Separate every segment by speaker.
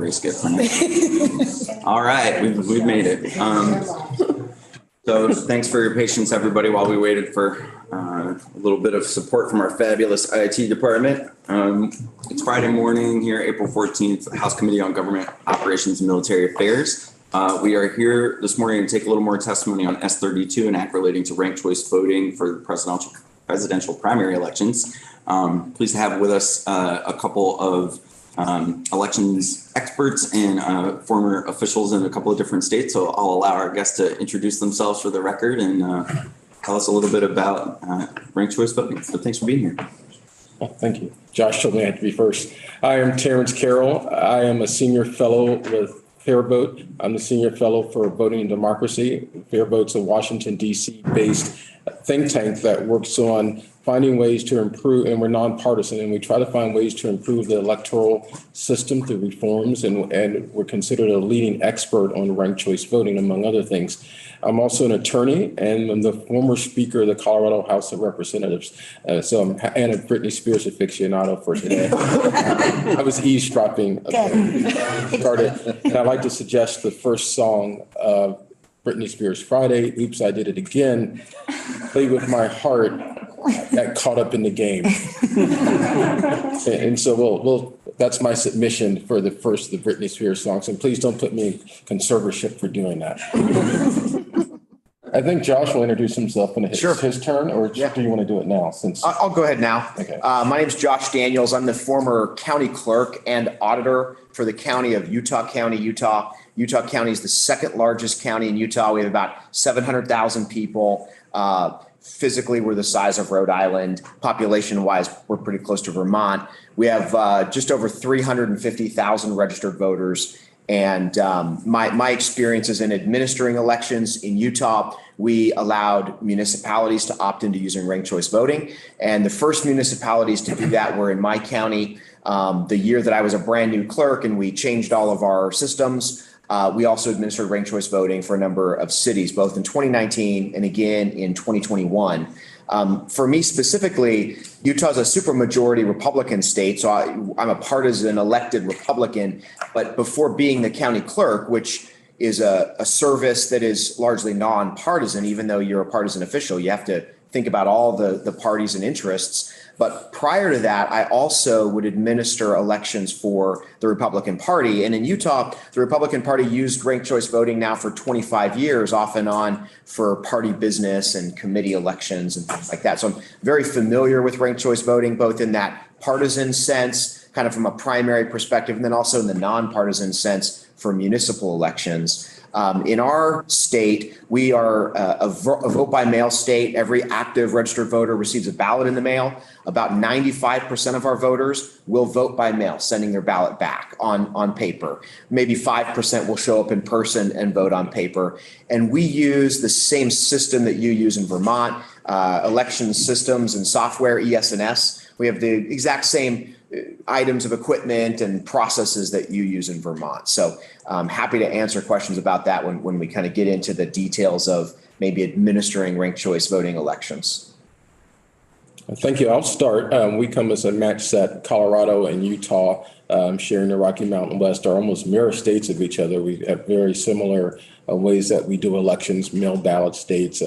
Speaker 1: race get for now. All right, we've made it. So thanks for your patience, everybody, while we waited for a little bit of support from our fabulous IT department. It's Friday morning here, April 14th, House Committee on Government Operations and Military Affairs. We are here this morning to take a little more testimony on S32, an act relating to ranked choice voting for the presidential primary elections. Pleased to have with us a couple of elections experts and former officials in a couple of different states. So I'll allow our guests to introduce themselves for the record and tell us a little bit about ranked choice voting. So thanks for being here.
Speaker 2: Oh, thank you. Josh told me I had to be first. I am Terrence Carroll. I am a senior fellow with FairVote. I'm the senior fellow for Voting and Democracy. FairVote's a Washington, D.C. based think tank that works on finding ways to improve, and we're nonpartisan, and we try to find ways to improve the electoral system through reforms, and we're considered a leading expert on ranked choice voting, among other things. I'm also an attorney, and I'm the former speaker of the Colorado House of Representatives. So I'm and a Britney Spears aficionado for today. I was eavesdropping. Started, and I'd like to suggest the first song of Britney Spears' Friday, Oops, I Did It Again, Play With My Heart, got caught up in the game. And so we'll that's my submission for the first of the Britney Spears songs. And please don't put me in conservatorship for doing that. I think Josh will introduce himself when it's his turn, or do you want to do it now? Since
Speaker 3: I'll go ahead now.
Speaker 2: Okay.
Speaker 3: My name is Josh Daniels. I'm the former county clerk and auditor for the county of Utah County, Utah. Utah County is the second largest county in Utah. We have about 700,000 people. Physically, we're the size of Rhode Island. Population-wise, we're pretty close to Vermont. We have just over 350,000 registered voters. And my experience is in administering elections in Utah. We allowed municipalities to opt into using ranked choice voting. And the first municipalities to do that were in my county. The year that I was a brand new clerk and we changed all of our systems, we also administered ranked choice voting for a number of cities, both in 2019 and again in 2021. For me specifically, Utah is a supermajority Republican state, so I'm a partisan elected Republican. But before being the county clerk, which is a service that is largely nonpartisan, even though you're a partisan official, you have to think about all the parties and interests. But prior to that, I also would administer elections for the Republican Party. And in Utah, the Republican Party used ranked choice voting now for 25 years, off and on, for party business and committee elections and things like that. So I'm very familiar with ranked choice voting, both in that partisan sense, kind of from a primary perspective, and then also in the nonpartisan sense for municipal elections. In our state, we are a vote by mail state. Every active registered voter receives a ballot in the mail. About 95% of our voters will vote by mail, sending their ballot back on paper. Maybe 5% will show up in person and vote on paper. And we use the same system that you use in Vermont, election systems and software, ES&S. We have the exact same items of equipment and processes that you use in Vermont. So I'm happy to answer questions about that when we kind of get into the details of maybe administering ranked choice voting elections.
Speaker 2: Thank you. I'll start. We come as a match set. Colorado and Utah, sharing the Rocky Mountain West, are almost mirror states of each other. We have very similar ways that we do elections, mail ballot states,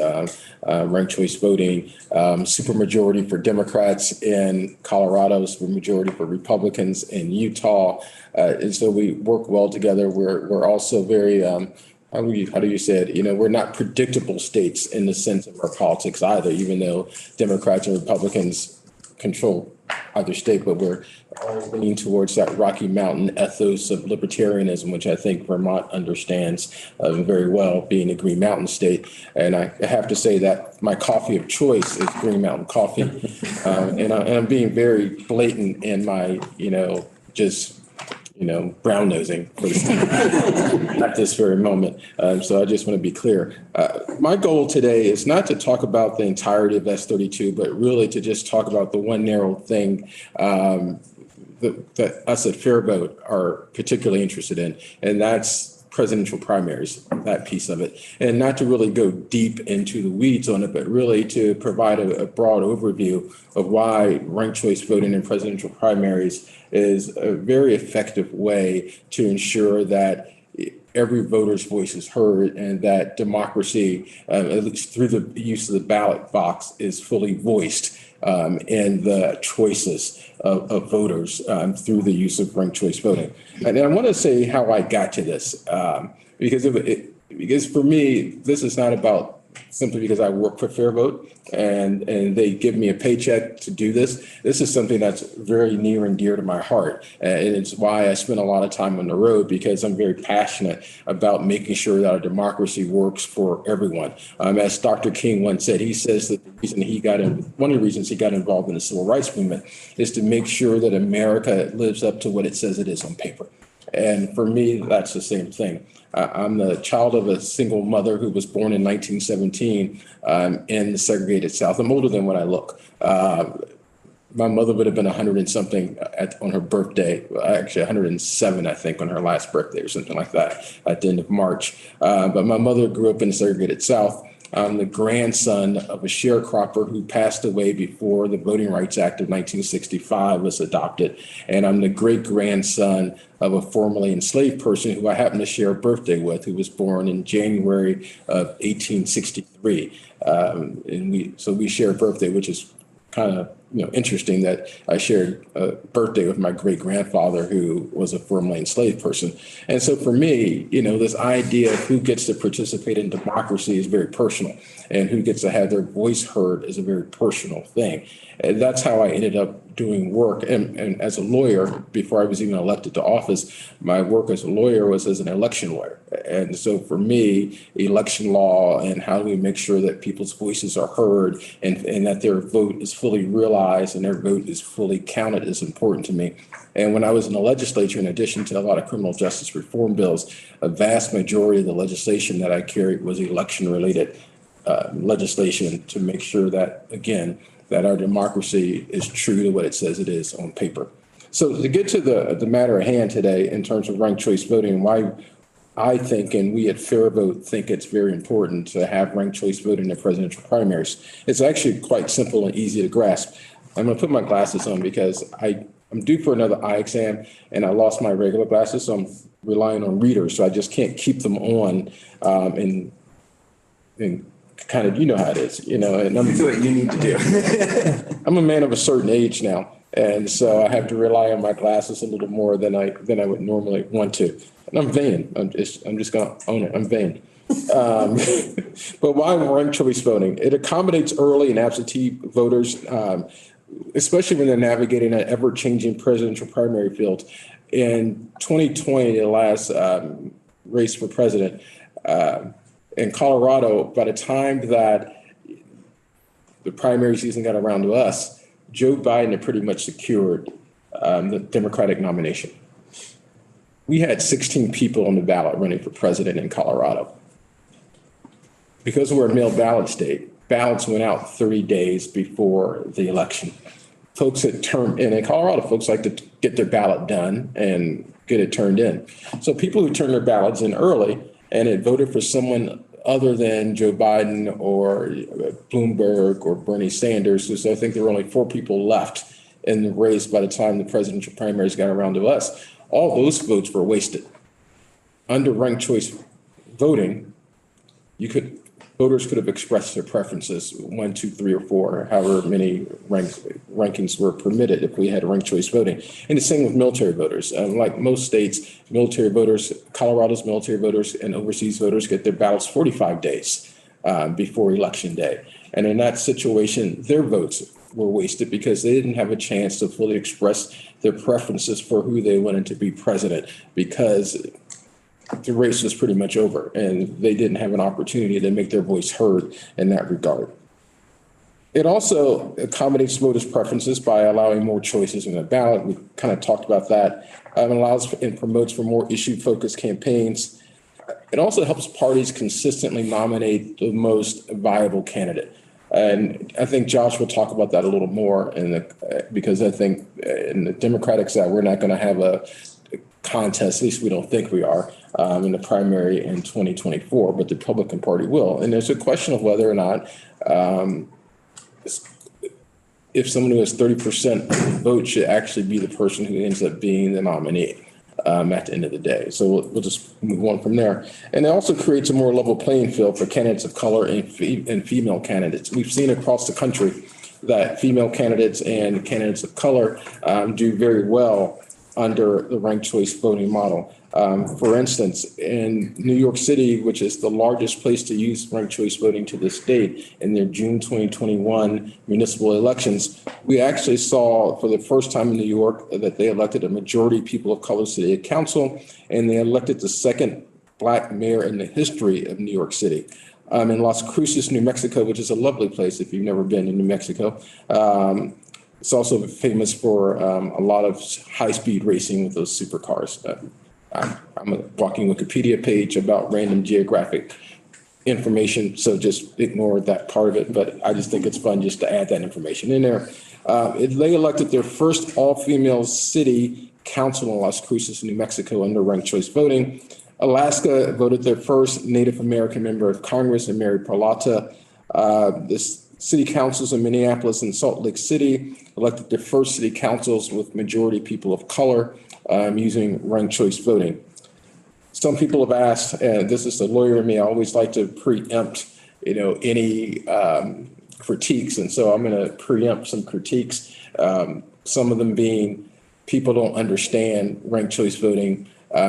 Speaker 2: ranked choice voting, supermajority for Democrats in Colorado, supermajority for Republicans in Utah. And so we work well together. We're also very, how do you say it? You know, we're not predictable states in the sense of our politics either, even though Democrats and Republicans control either state, but we're all leaning towards that Rocky Mountain ethos of libertarianism, which I think Vermont understands very well, being a Green Mountain state. And I have to say that my coffee of choice is Green Mountain coffee. And I'm being very blatant in my, brown nosing at this very moment. So I just want to be clear. My goal today is not to talk about the entirety of S32, but really to just talk about the one narrow thing that us at FairVote are particularly interested in, and that's presidential primaries, that piece of it, and not to really go deep into the weeds on it, but really to provide a broad overview of why ranked choice voting in presidential primaries is a very effective way to ensure that every voter's voice is heard and that democracy, at least through the use of the ballot box, is fully voiced in the choices of voters through the use of ranked choice voting. And I want to say how I got to this, because for me, this is not about simply because I work for Fair Vote and they give me a paycheck to do this. This is something that's very near and dear to my heart. And it's why I spend a lot of time on the road, because I'm very passionate about making sure that our democracy works for everyone. As Dr. King once said, he says that one of the reasons he got involved in the civil rights movement is to make sure that America lives up to what it says it is on paper. And for me, that's the same thing. I'm the child of a single mother who was born in 1917 in the segregated South. I'm older than what I look. My mother would have been 100 and something on her birthday, actually 107, I think, on her last birthday or something like that at the end of March. But my mother grew up in the segregated South. I'm the grandson of a sharecropper who passed away before the Voting Rights Act of 1965 was adopted. And I'm the great grandson of a formerly enslaved person who I happen to share a birthday with, who was born in January of 1863. So we share a birthday, which is kind of interesting that I shared a birthday with my great grandfather who was a formerly enslaved person. And so for me, this idea of who gets to participate in democracy is very personal, and who gets to have their voice heard is a very personal thing. And that's how I ended up doing work. And as a lawyer, before I was even elected to office, my work as a lawyer was as an election lawyer. And so for me, election law and how do we make sure that people's voices are heard and that their vote is fully realized and their vote is fully counted is important to me. And when I was in the legislature, in addition to a lot of criminal justice reform bills, a vast majority of the legislation that I carried was election-related legislation to make sure that, again, that our democracy is true to what it says it is on paper. So to get to the matter at hand today in terms of ranked choice voting, why I think, and we at Fair Vote think it's very important to have ranked choice voting in presidential primaries. It's actually quite simple and easy to grasp. I'm going to put my glasses on because I'm due for another eye exam and I lost my regular glasses, so I'm relying on readers. So I just can't keep them on and kind of, how it is, and
Speaker 1: Do what you need to do.
Speaker 2: I'm a man of a certain age now. And so I have to rely on my glasses a little more than I would normally want to. And I'm vain. I'm just going to own it. I'm vain. But why ranked choice voting? It accommodates early and absentee voters, especially when they're navigating an ever-changing presidential primary field. In 2020, the last race for president, in Colorado, by the time that the primary season got around to us, Joe Biden had pretty much secured the Democratic nomination. We had 16 people on the ballot running for president in Colorado. Because we're a mail ballot state, ballots went out 30 days before the election. Folks had turned in Colorado, folks like to get their ballot done and get it turned in. So people who turned their ballots in early and had voted for someone other than Joe Biden or Bloomberg or Bernie Sanders, because I think there were only 4 people left in the race by the time the presidential primaries got around to us. All those votes were wasted. Under ranked choice voting, voters could have expressed their preferences 1, 2, 3, or 4, however many rankings were permitted if we had ranked choice voting. And the same with military voters. Like most states, military voters, Colorado's military voters and overseas voters get their ballots 45 days before election day. And in that situation, their votes were wasted because they didn't have a chance to fully express their preferences for who they wanted to be president, because the race was pretty much over and they didn't have an opportunity to make their voice heard in that regard. It also accommodates voters' preferences by allowing more choices in the ballot. We kind of talked about that. It allows and promotes for more issue-focused campaigns. It also helps parties consistently nominate the most viable candidate. And I think Josh will talk about that a little more because I think in the Democratic side, we're not going to have a contest, at least we don't think we are, in the primary in 2024, but the Republican Party will. And there's a question of whether or not if someone who has 30% of the vote should actually be the person who ends up being the nominee at the end of the day. So we'll just move on from there. And it also creates a more level playing field for candidates of color and female candidates. We've seen across the country that female candidates and candidates of color do very well under the ranked choice voting model. For instance, in New York City, which is the largest place to use ranked choice voting to this date, in their June 2021 municipal elections, we actually saw for the first time in New York that they elected a majority of people of color city council, and they elected the second Black mayor in the history of New York City. In Las Cruces, New Mexico, which is a lovely place if you've never been in New Mexico. It's also famous for a lot of high-speed racing with those supercars. I'm a walking Wikipedia page about random geographic information, so just ignore that part of it. But I just think it's fun just to add that information in there. They elected their first all-female city council in Las Cruces, New Mexico, under ranked choice voting. Alaska voted their first Native American member of Congress, and Mary Perlata. The city councils in Minneapolis and Salt Lake City elected their first city councils with majority people of color using ranked choice voting. Some people have asked, and this is the lawyer in me, I always like to preempt, any critiques. And so I'm going to preempt some critiques, some of them being people don't understand ranked choice voting.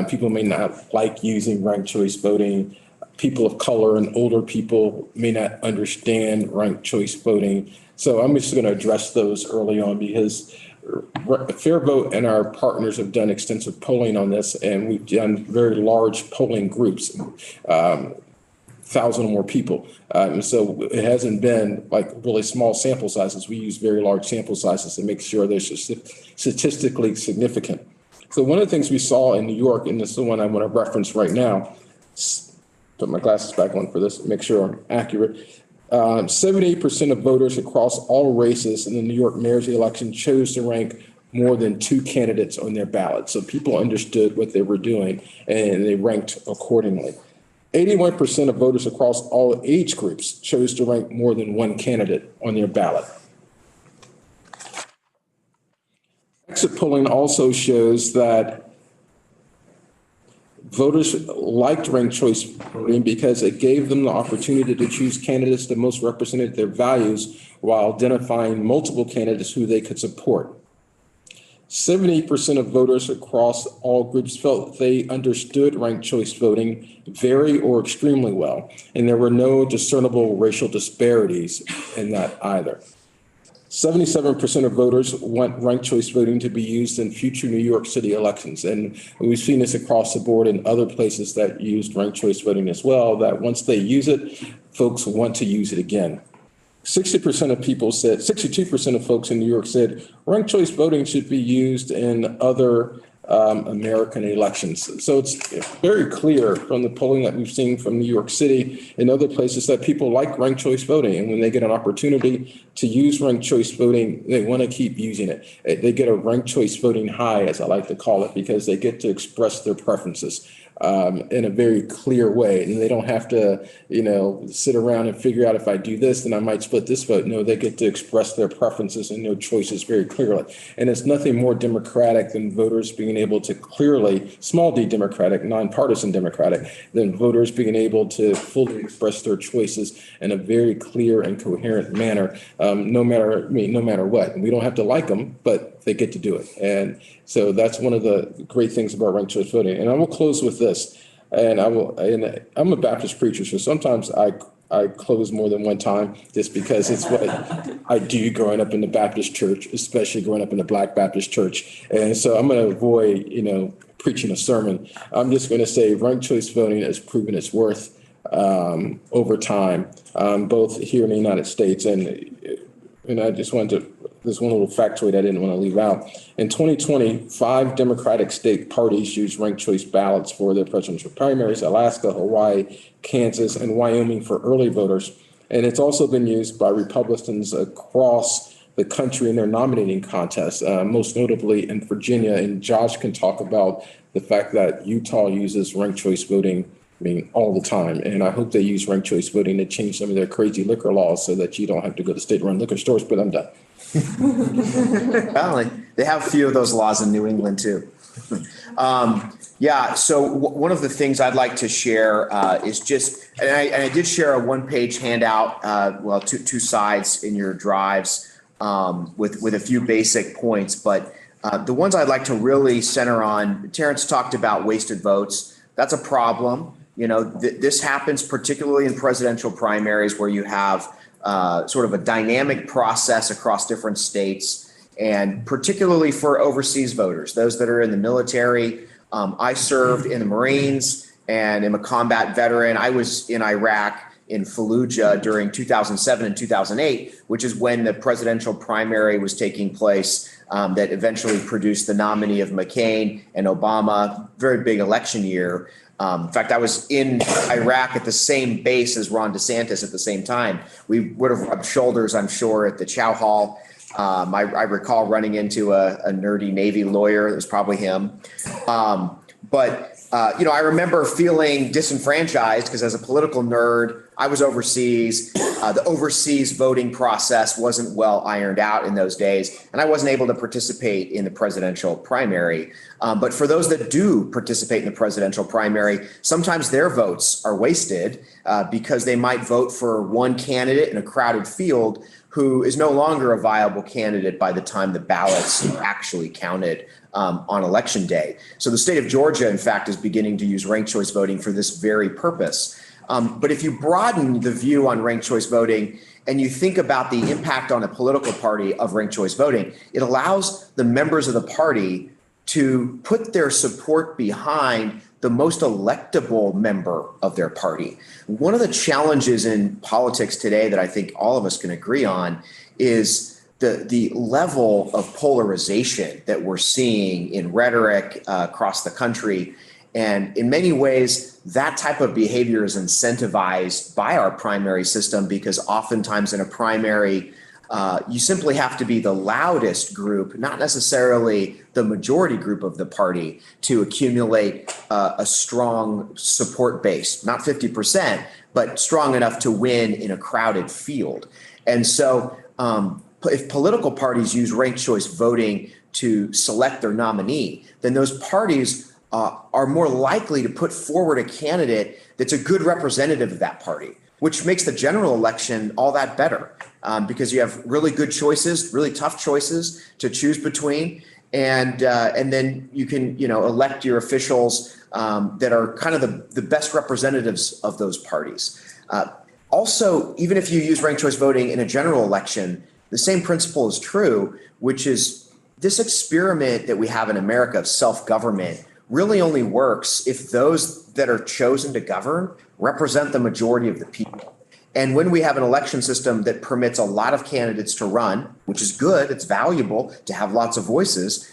Speaker 2: People may not like using ranked choice voting. People of color and older people may not understand ranked choice voting. So I'm just going to address those early on because Fair Vote and our partners have done extensive polling on this, and we've done very large polling groups, 1,000 or more people. And so it hasn't been like really small sample sizes. We use very large sample sizes to make sure they're statistically significant. So one of the things we saw in New York, and this is the one I want to reference right now, put my glasses back on for this, make sure I'm accurate. 78% of voters across all races in the New York mayor's election chose to rank more than 2 candidates on their ballot. So people understood what they were doing and they ranked accordingly. 81% of voters across all age groups chose to rank more than 1 candidate on their ballot. Exit polling also shows that voters liked ranked choice voting because it gave them the opportunity to choose candidates that most represented their values while identifying multiple candidates who they could support. 70% of voters across all groups felt they understood ranked choice voting very or extremely well, and there were no discernible racial disparities in that either. 77% of voters want ranked choice voting to be used in future New York City elections. And we've seen this across the board in other places that used ranked choice voting as well, that once they use it, folks want to use it again. 60% of people said, 62% of folks in New York said ranked choice voting should be used in other American elections. So it's very clear from the polling that we've seen from New York City and other places that people like ranked choice voting. And when they get an opportunity to use ranked choice voting, they want to keep using it. They get a ranked choice voting high, as I like to call it, because they get to express their preferences in a very clear way. And they don't have to, sit around and figure out if I do this, then I might split this vote. No, they get to express their preferences and their choices very clearly. And it's nothing more democratic than voters being able to clearly, small d democratic, nonpartisan democratic, than voters being able to fully express their choices in a very clear and coherent manner, no matter what. We don't have to like them, but they get to do it. And so that's one of the great things about ranked choice voting. And I will close with this. And I'm a Baptist preacher, so sometimes I close more than one time just because it's what I do growing up in the Baptist church, especially growing up in the Black Baptist church. And so I'm going to avoid, preaching a sermon. I'm just going to say ranked choice voting has proven its worth over time, both here in the United States. And I just wanted to, there's one little factoid I didn't want to leave out. In 2020, 5 Democratic state parties used ranked choice ballots for their presidential primaries: Alaska, Hawaii, Kansas, and Wyoming for early voters. And it's also been used by Republicans across the country in their nominating contests, most notably in Virginia. And Josh can talk about the fact that Utah uses ranked choice voting, all the time. And I hope they use ranked choice voting to change some of their crazy liquor laws so that you don't have to go to state-run liquor stores, but I'm done.
Speaker 3: Well, they have a few of those laws in New England too. So one of the things I'd like to share is just, and I did share a one-page handout, two sides in your drives with a few basic points, but the ones I'd like to really center on, Terrence talked about wasted votes. That's a problem. This happens particularly in presidential primaries where you have sort of a dynamic process across different states, and particularly for overseas voters, those that are in the military. I served in the Marines and am a combat veteran. I was in Iraq in Fallujah during 2007 and 2008, which is when the presidential primary was taking place, that eventually produced the nominee of McCain and Obama. Very big election year. In fact, I was in Iraq at the same base as Ron DeSantis at the same time. We would have rubbed shoulders, I'm sure, at the Chow Hall. I recall running into a nerdy Navy lawyer. It was probably him. I remember feeling disenfranchised because as a political nerd, I was overseas. The overseas voting process wasn't well ironed out in those days, and I wasn't able to participate in the presidential primary. But for those that do participate in the presidential primary, sometimes their votes are wasted because they might vote for one candidate in a crowded field who is no longer a viable candidate by the time the ballots are actually counted on election day. So the state of Georgia, in fact, is beginning to use ranked choice voting for this very purpose. But if you broaden the view on ranked choice voting and you think about the impact on a political party of ranked choice voting, it allows the members of the party to put their support behind the most electable member of their party. One of the challenges in politics today that I think all of us can agree on is the level of polarization that we're seeing in rhetoric across the country. And in many ways, that type of behavior is incentivized by our primary system because oftentimes in a primary, you simply have to be the loudest group, not necessarily the majority group of the party, to accumulate a strong support base, not 50%, but strong enough to win in a crowded field. And so if political parties use ranked choice voting to select their nominee, then those parties are more likely to put forward a candidate that's a good representative of that party, which makes the general election all that better because you have really good choices, really tough choices to choose between. And then you can, elect your officials that are kind of the best representatives of those parties. Also, even if you use ranked choice voting in a general election, the same principle is true, which is this experiment that we have in America of self-government really only works if those that are chosen to govern represent the majority of the people. And when we have an election system that permits a lot of candidates to run, which is good, it's valuable to have lots of voices,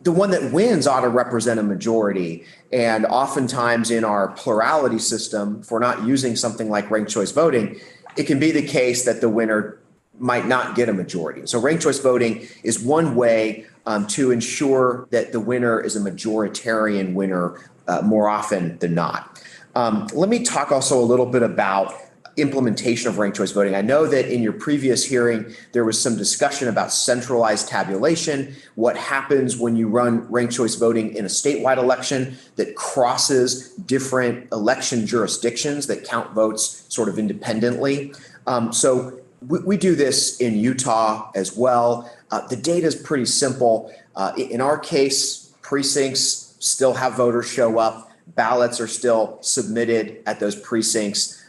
Speaker 3: the one that wins ought to represent a majority. And oftentimes in our plurality system, if we're not using something like ranked choice voting, it can be the case that the winner might not get a majority. So ranked choice voting is one way to ensure that the winner is a majoritarian winner more often than not. Let me talk also a little bit about implementation of ranked choice voting. I know that in your previous hearing, there was some discussion about centralized tabulation, what happens when you run ranked choice voting in a statewide election that crosses different election jurisdictions that count votes sort of independently. So we do this in Utah as well. The data is pretty simple. In our case, precincts still have voters show up. Ballots are still submitted at those precincts.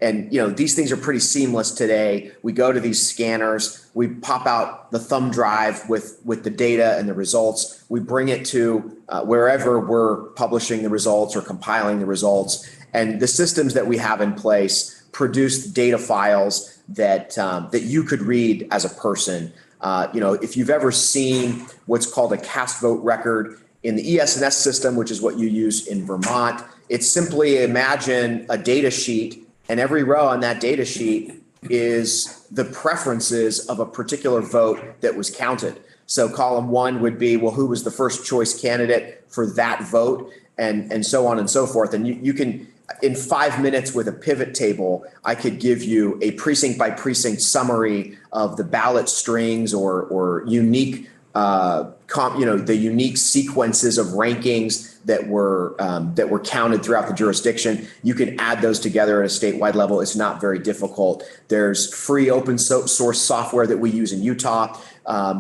Speaker 3: And these things are pretty seamless today. We go to these scanners, we pop out the thumb drive with the data and the results. We bring it to wherever we're publishing the results or compiling the results. And the systems that we have in place produce data files that you could read as a person. If you've ever seen what's called a cast vote record in the ES&S system, which is what you use in Vermont, it's simply imagine a data sheet, and every row on that data sheet is the preferences of a particular vote that was counted. So column one would be, well, who was the first choice candidate for that vote, and so on and so forth. And you can, in 5 minutes with a pivot table, I could give you a precinct by precinct summary of the ballot strings or unique, the unique sequences of rankings that were counted throughout the jurisdiction. You can add those together at a statewide level. It's not very difficult. There's free open source software that we use in Utah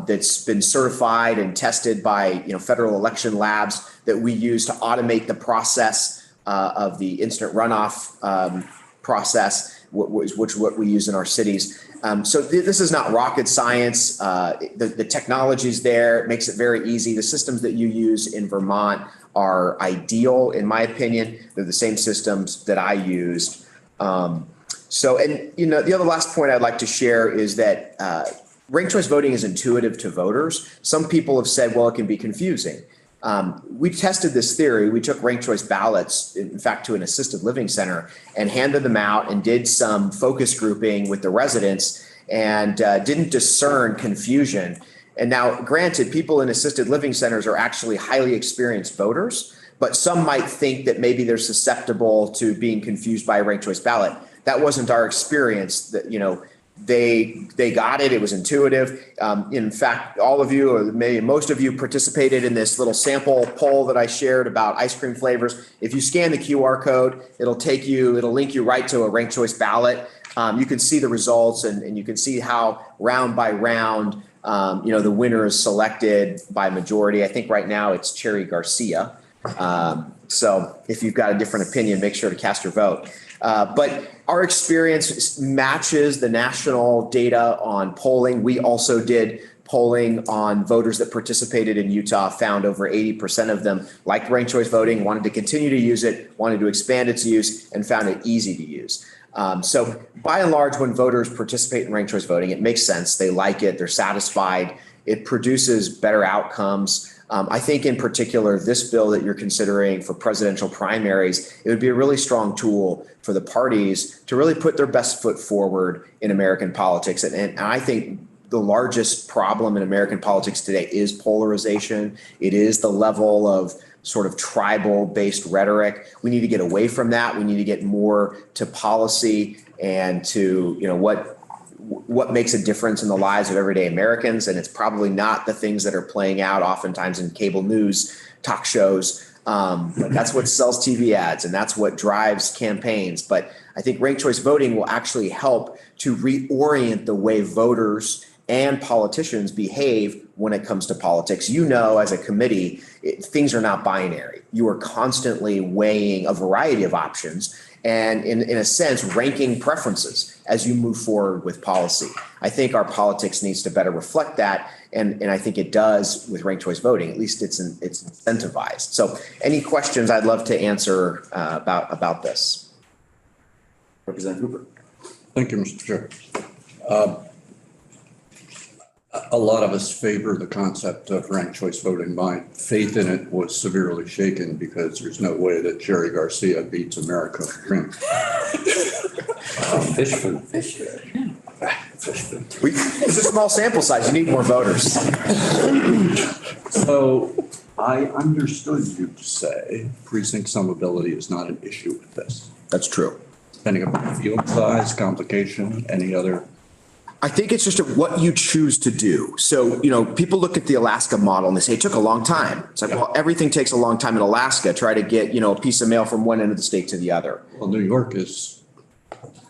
Speaker 3: that's been certified and tested by federal election labs that we use to automate the process of the instant runoff process, which what we use in our cities. So this is not rocket science. The technology's there. It makes it very easy. The systems that you use in Vermont are ideal, in my opinion. They're the same systems that I used. The other last point I'd like to share is that ranked choice voting is intuitive to voters. Some people have said, well, it can be confusing. We tested this theory. We took ranked choice ballots, in fact, to an assisted living center and handed them out and did some focus grouping with the residents and didn't discern confusion. And now, granted, people in assisted living centers are actually highly experienced voters, but some might think that maybe they're susceptible to being confused by a ranked choice ballot. That wasn't our experience. That they got it. It was intuitive. In fact, all of you, or maybe most of you, participated in this little sample poll that I shared about ice cream flavors. If you scan the QR code, it'll link you right to a ranked choice ballot. You can see the results and you can see how round by round, the winner is selected by majority. I think right now it's Cherry Garcia. So if you've got a different opinion, make sure to cast your vote. But our experience matches the national data on polling. We also did polling on voters that participated in Utah, found over 80% of them liked ranked choice voting, wanted to continue to use it, wanted to expand its use, and found it easy to use. So by and large, when voters participate in ranked choice voting, it makes sense. They like it. They're satisfied. It produces better outcomes. I think in particular, this bill that you're considering for presidential primaries, it would be a really strong tool for the parties to really put their best foot forward in American politics. And I think the largest problem in American politics today is polarization. It is the level of sort of tribal-based rhetoric. We need to get away from that. We need to get more to policy and to what makes a difference in the lives of everyday Americans. And it's probably not the things that are playing out oftentimes in cable news, talk shows. But that's what sells TV ads and that's what drives campaigns. But I think ranked choice voting will actually help to reorient the way voters and politicians behave when it comes to politics. As a committee, things are not binary. You are constantly weighing a variety of options and in a sense, ranking preferences as you move forward with policy. I think our politics needs to better reflect that. And I think it does with ranked choice voting. At least it's incentivized. So any questions I'd love to answer about this.
Speaker 1: Representative Hooper.
Speaker 4: Thank you, Mr. Chair. A lot of us favor the concept of ranked choice voting. My faith in it was severely shaken because there's no way that Jerry Garcia beats America.
Speaker 5: Fish food.
Speaker 3: It's a small sample size. You need more voters.
Speaker 4: So I understood you to say precinct summability is not an issue with this.
Speaker 3: That's true.
Speaker 4: Depending upon field size, complication, any other.
Speaker 3: I think it's just what you choose to do. So, people look at the Alaska model and they say it took a long time. It's like, well, everything takes a long time in Alaska. Try to get, a piece of mail from one end of the state to the other.
Speaker 4: Well, New York is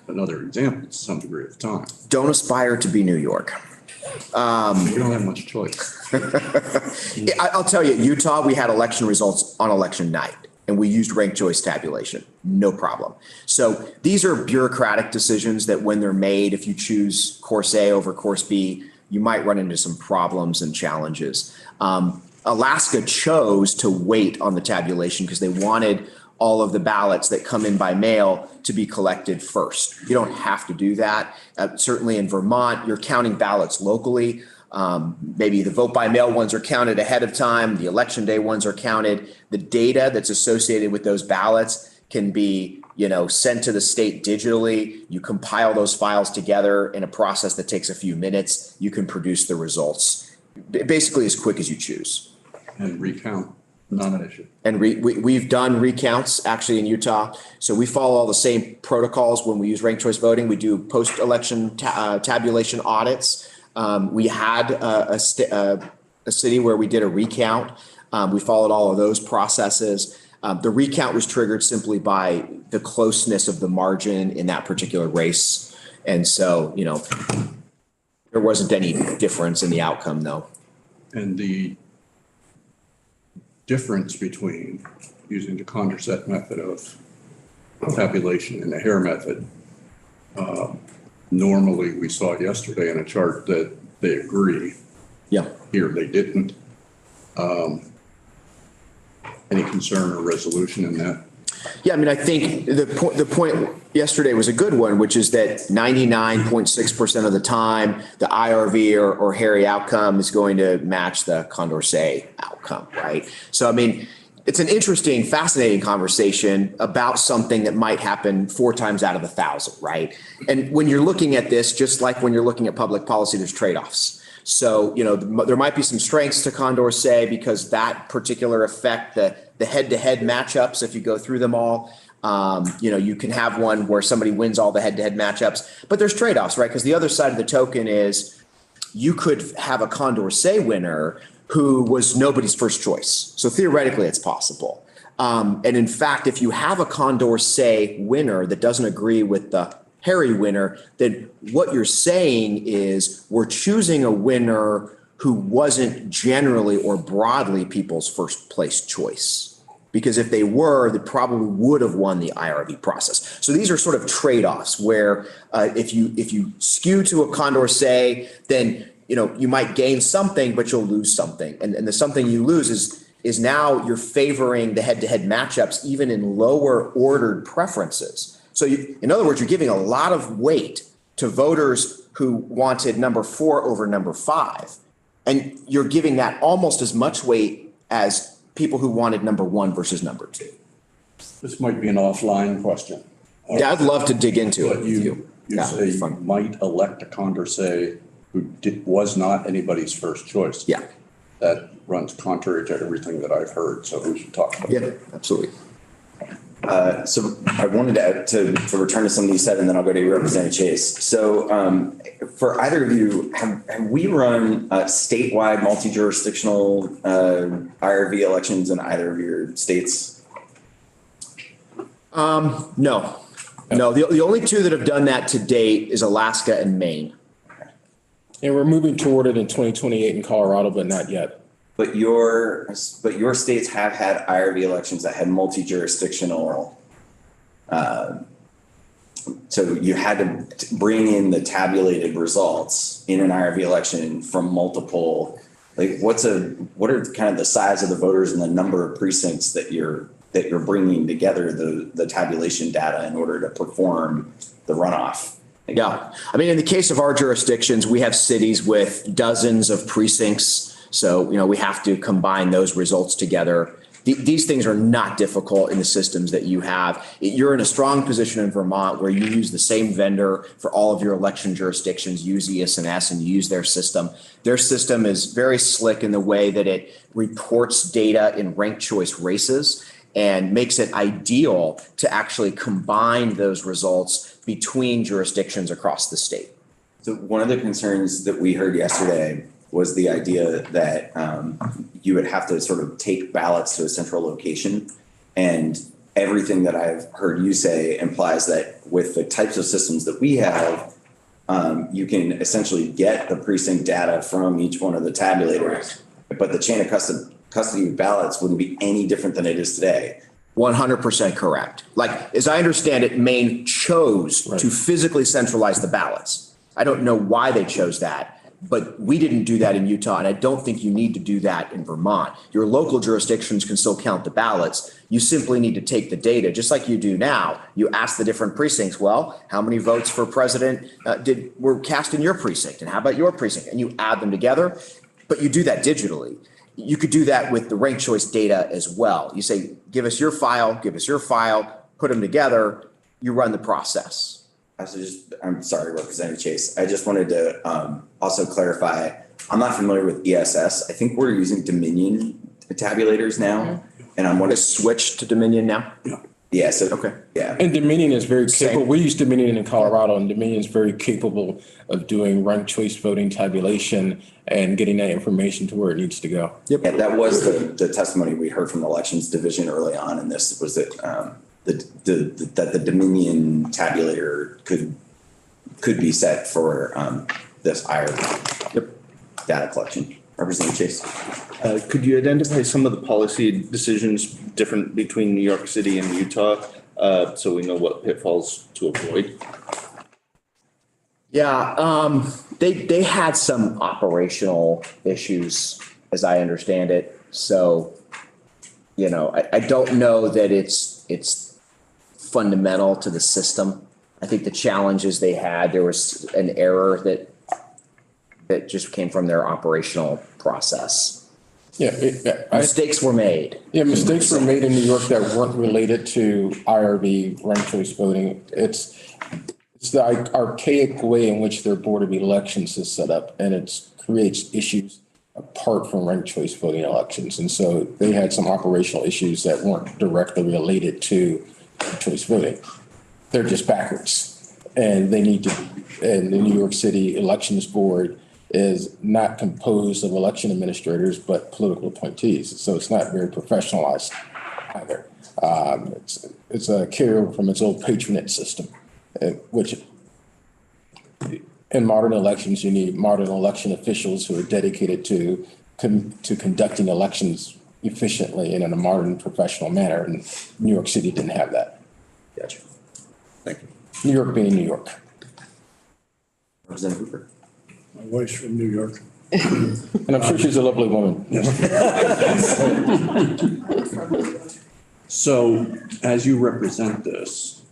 Speaker 4: another example to some degree of time.
Speaker 3: Don't aspire to be New York.
Speaker 4: You don't have much choice.
Speaker 3: I'll tell you, Utah, we had election results on election night. And we used ranked choice tabulation, no problem. So these are bureaucratic decisions that when they're made, if you choose course A over course B, you might run into some problems and challenges. Alaska chose to wait on the tabulation because they wanted all of the ballots that come in by mail to be collected first. You don't have to do that. Certainly in Vermont, you're counting ballots locally. Maybe the vote by mail ones are counted ahead of time. The election day ones are counted. The data that's associated with those ballots can be, sent to the state digitally. You compile those files together in a process that takes a few minutes. You can produce the results basically as quick as you choose.
Speaker 4: And recount, not an issue.
Speaker 3: And we've done recounts actually in Utah. So we follow all the same protocols when we use ranked choice voting. We do post-election tabulation audits. We had a city where we did a recount. We followed all of those processes. The recount was triggered simply by the closeness of the margin in that particular race. And so, there wasn't any difference in the outcome, though.
Speaker 4: And the difference between using the Condorcet method of tabulation and the Hare method, normally we saw yesterday in a chart that they agree.
Speaker 3: Yeah.
Speaker 4: Here they didn't. Any concern or resolution in that?
Speaker 3: Yeah, I think the point yesterday was a good one, which is that 99.6% of the time, the IRV or Harry outcome is going to match the Condorcet outcome, right? So, it's an interesting, fascinating conversation about something that might happen 4 times out of 1,000, right? And when you're looking at this, just like when you're looking at public policy, there's trade-offs. So, there might be some strengths to Condorcet because that particular effect, the head-to-head matchups, if you go through them all, you can have one where somebody wins all the head-to-head matchups, but there's trade-offs, right? Because the other side of the token is you could have a Condorcet winner who was nobody's first choice. So theoretically, it's possible. And in fact, if you have a Condorcet winner that doesn't agree with the Harry winner, then what you're saying is we're choosing a winner who wasn't generally or broadly people's first place choice. Because if they were, they probably would have won the IRV process. So these are sort of trade-offs where if you skew to a Condorcet, then you might gain something, but you'll lose something. And the something you lose is now you're favoring the head-to-head matchups even in lower ordered preferences. So in other words, you're giving a lot of weight to voters who wanted number 4 over number 5. And you're giving that almost as much weight as people who wanted number 1 versus number 2.
Speaker 4: This might be an offline question.
Speaker 3: Yeah, I'd love to dig into it
Speaker 4: But
Speaker 3: with you.
Speaker 4: you
Speaker 3: Yeah,
Speaker 4: say
Speaker 3: it's
Speaker 4: you
Speaker 3: fun.
Speaker 4: might elect a Condorcet who was not anybody's first choice.
Speaker 3: Yeah.
Speaker 4: That runs contrary to everything that I've heard, so we should talk about
Speaker 3: Yeah,
Speaker 4: it.
Speaker 3: absolutely.
Speaker 1: So I wanted to return to something you said, and then I'll go to you, Representative Chase. So for either of you, have we run statewide multi-jurisdictional IRV elections in either of your states?
Speaker 3: No. The only 2 that have done that to date is Alaska and Maine.
Speaker 2: And we're moving toward it in 2028 in Colorado, but not yet.
Speaker 1: But your states have had IRV elections that had multi-jurisdictional. So you had to bring in the tabulated results in an IRV election from multiple. Like, what are kind of the size of the voters and the number of precincts that you're bringing together the tabulation data in order to perform the runoff?
Speaker 3: Yeah. In the case of our jurisdictions, we have cities with dozens of precincts. So, we have to combine those results together. These things are not difficult in the systems that you have. You're in a strong position in Vermont where you use the same vendor for all of your election jurisdictions, use ES&S and use their system. Their system is very slick in the way that it reports data in ranked choice races and makes it ideal to actually combine those results between jurisdictions across the state.
Speaker 1: So one of the concerns that we heard yesterday was the idea that you would have to sort of take ballots to a central location. And everything that I've heard you say implies that with the types of systems that we have, you can essentially get the precinct data from each one of the tabulators, but the chain of custody of ballots wouldn't be any different than it is today.
Speaker 3: 100% correct. Like, as I understand it, Maine chose to physically centralize the ballots. I don't know why they chose that, but we didn't do that in Utah, and I don't think you need to do that in Vermont. Your local jurisdictions can still count the ballots. You simply need to take the data, just like you do now. You ask the different precincts, well, how many votes for president were cast in your precinct, and how about your precinct? And you add them together, but you do that digitally. You could do that with the ranked choice data as well. You say, give us your file, put them together, you run the process.
Speaker 1: I'm sorry, Representative Chase. I just wanted to also clarify, I'm not familiar with ESS. I think we're using Dominion tabulators now. And I'm
Speaker 3: Want
Speaker 1: wondering,
Speaker 3: to switch to Dominion now?
Speaker 1: yeah, so,
Speaker 3: Okay.
Speaker 1: yeah.
Speaker 2: And Dominion is very
Speaker 3: Same.
Speaker 2: capable. We use Dominion in Colorado, and Dominion is very capable of doing ranked choice voting tabulation and getting that information to where it needs to go.
Speaker 1: Yeah, that was the testimony we heard from the elections division early on, and this was that that the Dominion tabulator could be set for this IRB data collection. Representative Chase.
Speaker 5: Could you identify some of the policy decisions different between New York City and Utah, so we know what pitfalls to avoid?
Speaker 3: Yeah, they had some operational issues, as I understand it. So, you know, I don't know that it's fundamental to the system. I think the challenges they had, there was an error that just came from their operational process. Mistakes were made.
Speaker 2: Yeah, mistakes were made in New York that weren't related to IRB ranked choice voting. It's the archaic way in which their Board of Elections is set up, and it creates issues apart from ranked choice voting elections. And so they had some operational issues that weren't directly related to ranked choice voting. They're just backwards, and and the New York City Elections Board is not composed of election administrators, but political appointees. So it's not very professionalized either. It's a carryover from its old patronage system, which in modern elections, you need modern election officials who are dedicated to conducting elections efficiently and in a modern professional manner. And New York City didn't have that.
Speaker 1: Gotcha. Thank you.
Speaker 2: New York being New York.
Speaker 1: Representative Hooper.
Speaker 6: My wife's from New York.
Speaker 2: And I'm sure she's a lovely woman.
Speaker 4: So as you represent this,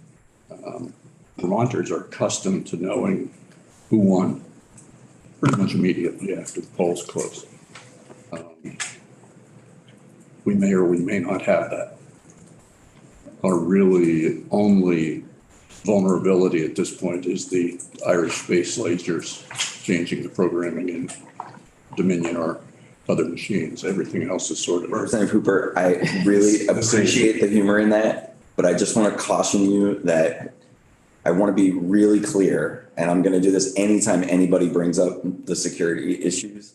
Speaker 4: Vermonters are accustomed to knowing who won pretty much immediately after the polls close. We may or we may not have that. Our really only vulnerability at this point is the Irish space lasers changing the programming in Dominion or other machines. Everything else is sort of.
Speaker 1: Representative Hooper, I really appreciate the humor in that, but I just want to caution you that I want to be really clear, and I'm going to do this anytime anybody brings up the security issues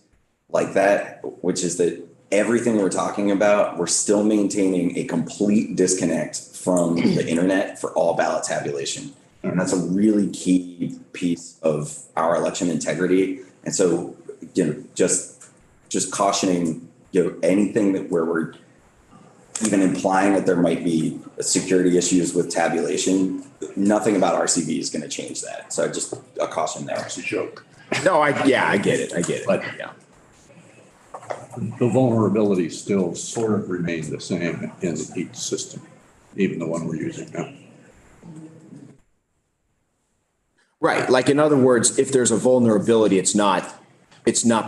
Speaker 1: like that, which is that everything we're talking about, we're still maintaining a complete disconnect from the internet for all ballot tabulation. And that's a really key piece of our election integrity. And so, you know, just cautioning, you know, anything that where we're even implying that there might be security issues with tabulation, nothing about RCV is going to change that. So just a caution there.
Speaker 4: It's a joke.
Speaker 3: No, I get it. But yeah.
Speaker 4: The vulnerabilities still sort of remain the same in the heat system, even the one we're using now.
Speaker 3: Right. Like, in other words, if there's a vulnerability, it's not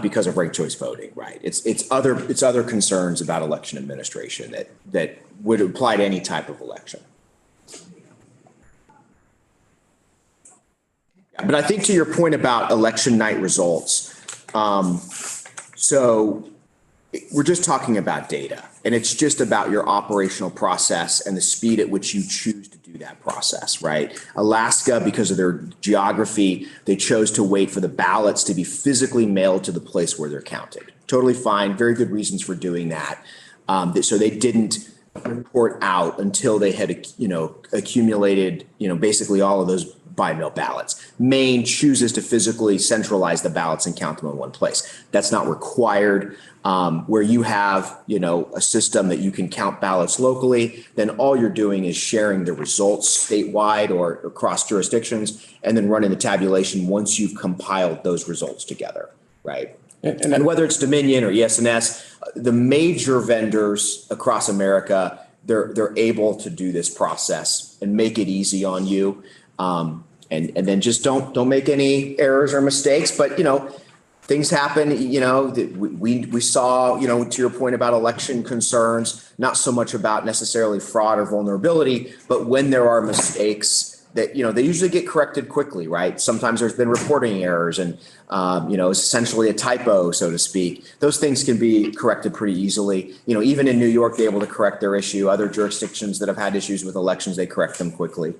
Speaker 3: because of ranked choice voting, right? It's other concerns about election administration that would apply to any type of election. But I think to your point about election night results, so we're just talking about data, and it's just about your operational process and the speed at which you choose to do that process, right? Alaska, because of their geography, they chose to wait for the ballots to be physically mailed to the place where they're counted. Totally fine. Very good reasons for doing that. So they didn't report out until they had, accumulated, basically all of those by mail ballots. Maine chooses to physically centralize the ballots and count them in one place. That's not required. Where you have, a system that you can count ballots locally, then all you're doing is sharing the results statewide or across jurisdictions, and then running the tabulation once you've compiled those results together, right? And whether it's Dominion or ES&S, the major vendors across America, they're able to do this process and make it easy on you. And then just don't make any errors or mistakes. But, things happen, that we saw, to your point about election concerns, not so much about necessarily fraud or vulnerability, but when there are mistakes that, they usually get corrected quickly, right? Sometimes there's been reporting errors and, it's essentially a typo, so to speak. Those things can be corrected pretty easily. Even in New York, they're able to correct their issue. Other jurisdictions that have had issues with elections, they correct them quickly.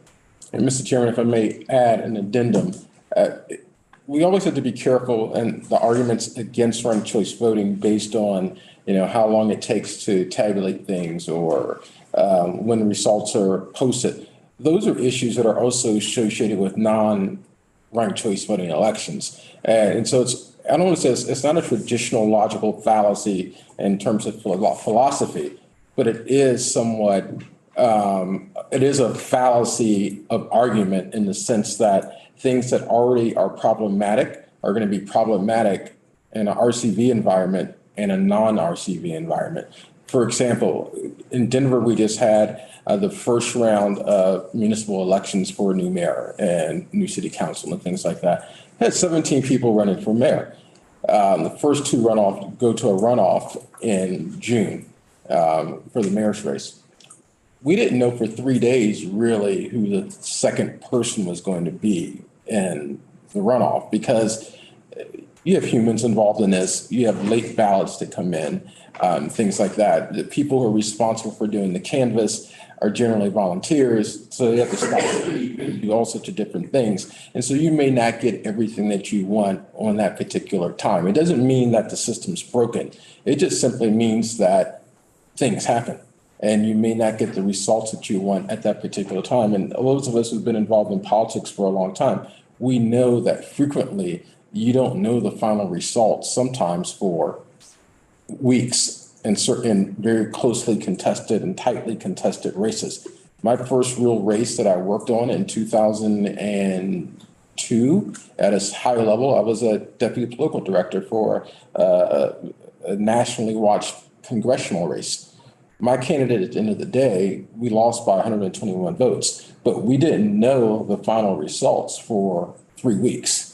Speaker 2: And Mr. Chairman, if I may add an addendum, we always have to be careful in the arguments against ranked choice voting based on, how long it takes to tabulate things or when results are posted. Those are issues that are also associated with non-ranked choice voting elections. And so I don't want to say it's not a traditional logical fallacy in terms of philosophy, but it is somewhat, it is a fallacy of argument in the sense that things that already are problematic are going to be problematic in an RCV environment and a non-RCV environment. For example, in Denver, we just had the first round of municipal elections for a new mayor and new city council and things like that. Had 17 people running for mayor. The first two runoff go to a runoff in June for the mayor's race. We didn't know for 3 days really who the second person was going to be in the runoff because you have humans involved in this. You have late ballots that come in, things like that. The people who are responsible for doing the canvass are generally volunteers, so they have to stop and do all sorts of different things. And so you may not get everything that you want on that particular time. It doesn't mean that the system's broken. It just simply means that things happen and you may not get the results that you want at that particular time. And those of us who've been involved in politics for a long time, we know that frequently you don't know the final results sometimes for weeks in certain very closely contested and tightly contested races. My first real race that I worked on in 2002 at a high level, I was a deputy political director for a nationally watched congressional race. My candidate at the end of the day, we lost by 121 votes, but we didn't know the final results for 3 weeks.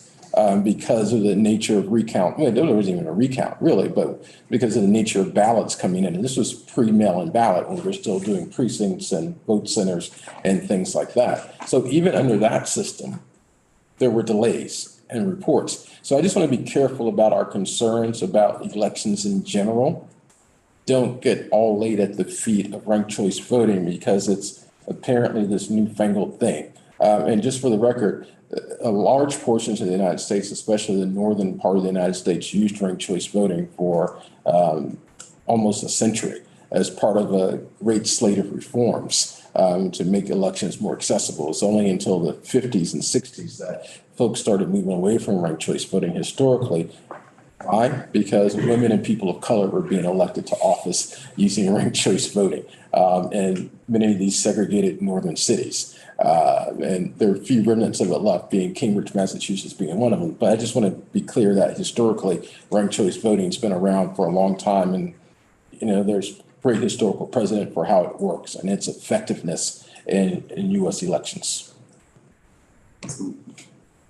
Speaker 2: Because of the nature of recount. Well, there wasn't even a recount really, but because of the nature of ballots coming in. And this was pre-mail-in ballot when we were still doing precincts and vote centers and things like that. So even under that system, there were delays and reports. So I just want to be careful about our concerns about elections in general. Don't get all laid at the feet of ranked choice voting because it's apparently this newfangled thing. And just for the record, a large portions of the United States, especially the northern part of the United States, used ranked choice voting for almost a century as part of a great slate of reforms to make elections more accessible. It's only until the 50s and 60s that folks started moving away from ranked choice voting historically. Why? Because women and people of color were being elected to office using ranked choice voting in many of these segregated northern cities. And there are a few remnants of it left, being Cambridge, Massachusetts being one of them. But I just want to be clear that historically, ranked choice voting has been around for a long time. And, there's great historical precedent for how it works and its effectiveness in U.S. elections.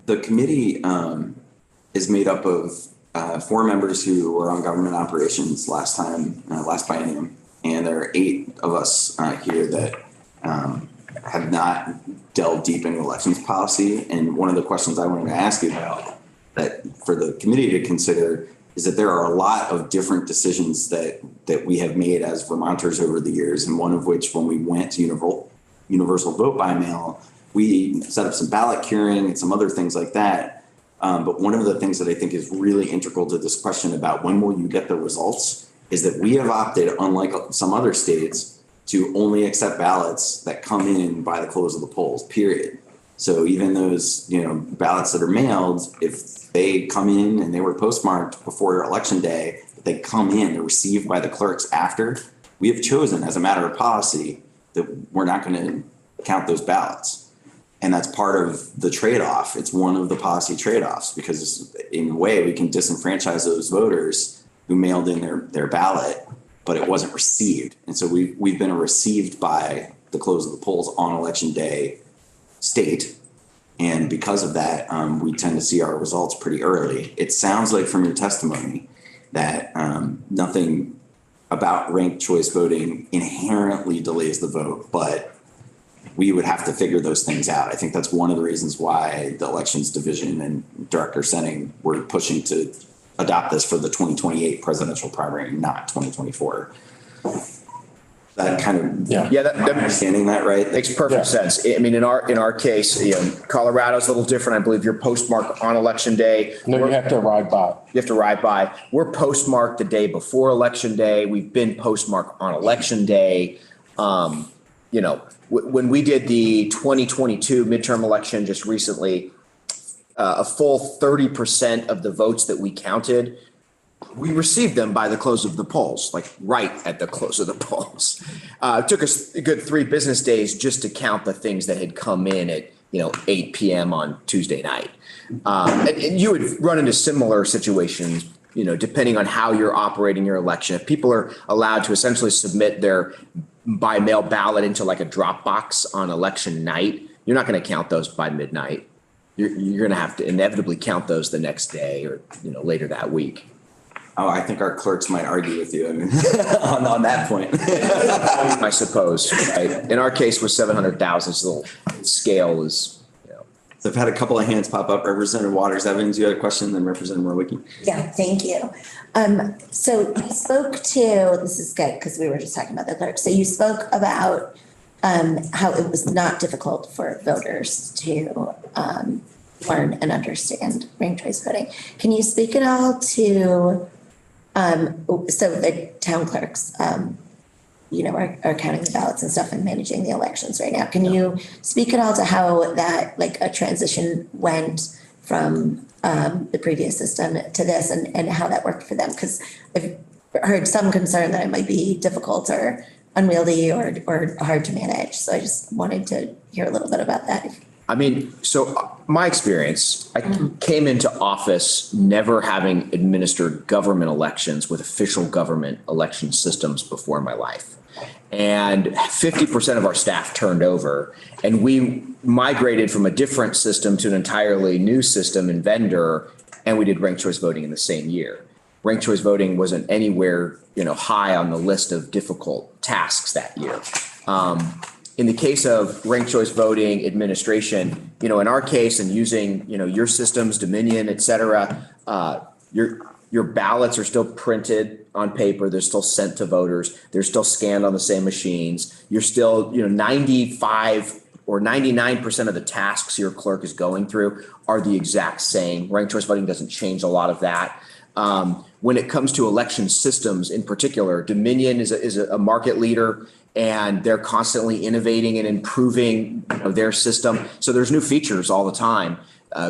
Speaker 1: The committee is made up of 4 members who were on government operations last biennium. And there are 8 of us here that have not delved deep into elections policy. And one of the questions I wanted to ask you about that for the committee to consider is that there are a lot of different decisions that we have made as Vermonters over the years. And one of which, when we went to universal vote by mail, we set up some ballot curing and some other things like that. But one of the things that I think is really integral to this question about when will you get the results is that we have opted, unlike some other states, to only accept ballots that come in by the close of the polls, period. So even those, ballots that are mailed, if they come in and they were postmarked before election day, but they come in, they're received by the clerks after, we have chosen as a matter of policy that we're not going to count those ballots. And that's part of the trade-off. It's one of the policy trade-offs because in a way we can disenfranchise those voters who mailed in their ballot, but it wasn't received. And so we've been received by the close of the polls on election day state. And because of that, we tend to see our results pretty early. It sounds like from your testimony that nothing about ranked choice voting inherently delays the vote, but we would have to figure those things out. I think that's one of the reasons why the elections division and Director Senning were pushing to adopt this for the 2028 presidential primary, not 2024. That kind of,
Speaker 2: Yeah.
Speaker 3: Yeah,
Speaker 1: am I understanding that right?
Speaker 3: makes perfect sense. I mean, in our case, Colorado's a little different. I believe you're postmarked on election day.
Speaker 2: No, you have to arrive by.
Speaker 3: You have to ride by. We're postmarked the day before election day. We've been postmarked on election day. When we did the 2022 midterm election just recently, a full 30% of the votes that we counted, we received them by the close of the polls, like right at the close of the polls. It took us a good 3 business days just to count the things that had come in at 8 p.m. on Tuesday night. And you would run into similar situations, depending on how you're operating your election. If people are allowed to essentially submit their by mail ballot into like a Dropbox on election night, you're not going to count those by midnight. You're going to have to inevitably count those the next day or later that week.
Speaker 1: Oh, I think our clerks might argue with you on that point.
Speaker 3: I suppose. Right? In our case, with 700,000, so the scale is.
Speaker 1: So I've had a couple of hands pop up. Representative Waters Evans, you had a question, then Representative Murwicki.
Speaker 7: Yeah, thank you. So you spoke to, this is good because we were just talking about the clerk. So you spoke about how it was not difficult for voters to learn and understand ranked choice voting. Can you speak at all to, so the town clerks, are counting the ballots and stuff and managing the elections right now. Can you speak at all to how that, like a transition went from the previous system to this and how that worked for them? Because I've heard some concern that it might be difficult or unwieldy or hard to manage. So I just wanted to hear a little bit about that.
Speaker 3: I mean, so my experience, I came into office never having administered government elections with official government election systems before in my life. And 50% of our staff turned over, and we migrated from a different system to an entirely new system and vendor, and we did ranked choice voting in the same year. Ranked choice voting wasn't anywhere, high on the list of difficult tasks that year. In the case of ranked choice voting administration, in our case and using, your systems, Dominion, et cetera, your ballots are still printed on paper. They're still sent to voters. They're still scanned on the same machines. You're still, 95 or 99% of the tasks your clerk is going through are the exact same. Ranked choice voting doesn't change a lot of that. When it comes to election systems in particular, Dominion is a market leader, and they're constantly innovating and improving their system. So there's new features all the time.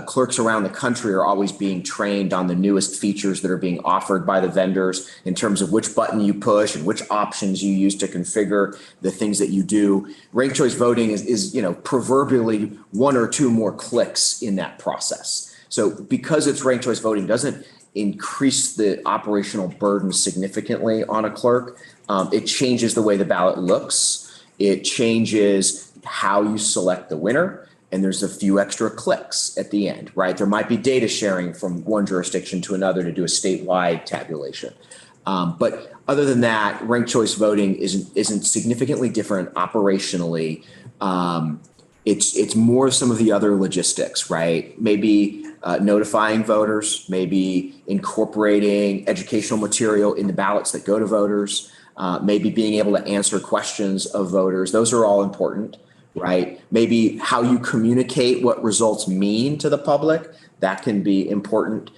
Speaker 3: Clerks around the country are always being trained on the newest features that are being offered by the vendors in terms of which button you push and which options you use to configure the things that you do. Ranked choice voting is proverbially 1 or 2 more clicks in that process. So because it's ranked choice voting doesn't increase the operational burden significantly on a clerk. It changes the way the ballot looks. It changes how you select the winner. And there's a few extra clicks at the end, right? There might be data sharing from one jurisdiction to another to do a statewide tabulation. But other than that, ranked choice voting isn't significantly different operationally. It's more some of the other logistics, right? Maybe notifying voters, maybe incorporating educational material in the ballots that go to voters, maybe being able to answer questions of voters. Those are all important, right? Maybe how you communicate what results mean to the public, that can be important.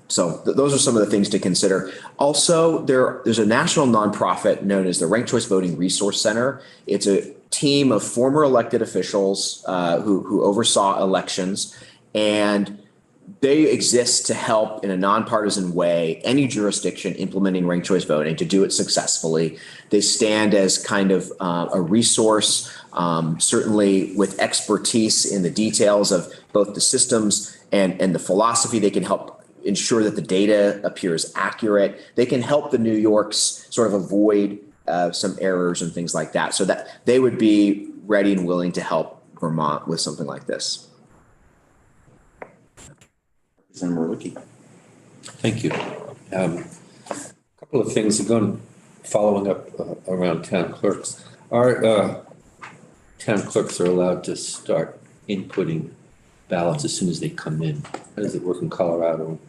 Speaker 3: So those are some of the things to consider. Also, there's a national nonprofit known as the Ranked Choice Voting Resource Center. It's a team of former elected officials who oversaw elections, and they exist to help in a nonpartisan way any jurisdiction implementing ranked choice voting to do it successfully. They stand as kind of a resource, certainly with expertise in the details of both the systems and the philosophy. They can help ensure that the data appears accurate. They can help the New Yorks sort of avoid some errors and things like that, so that they would be ready and willing to help Vermont with something like this.
Speaker 1: Representative Marlucci.
Speaker 8: Thank you. Couple of things going, following up around town clerks. Our town clerks are allowed to start inputting ballots as soon as they come in. How does it work in Colorado,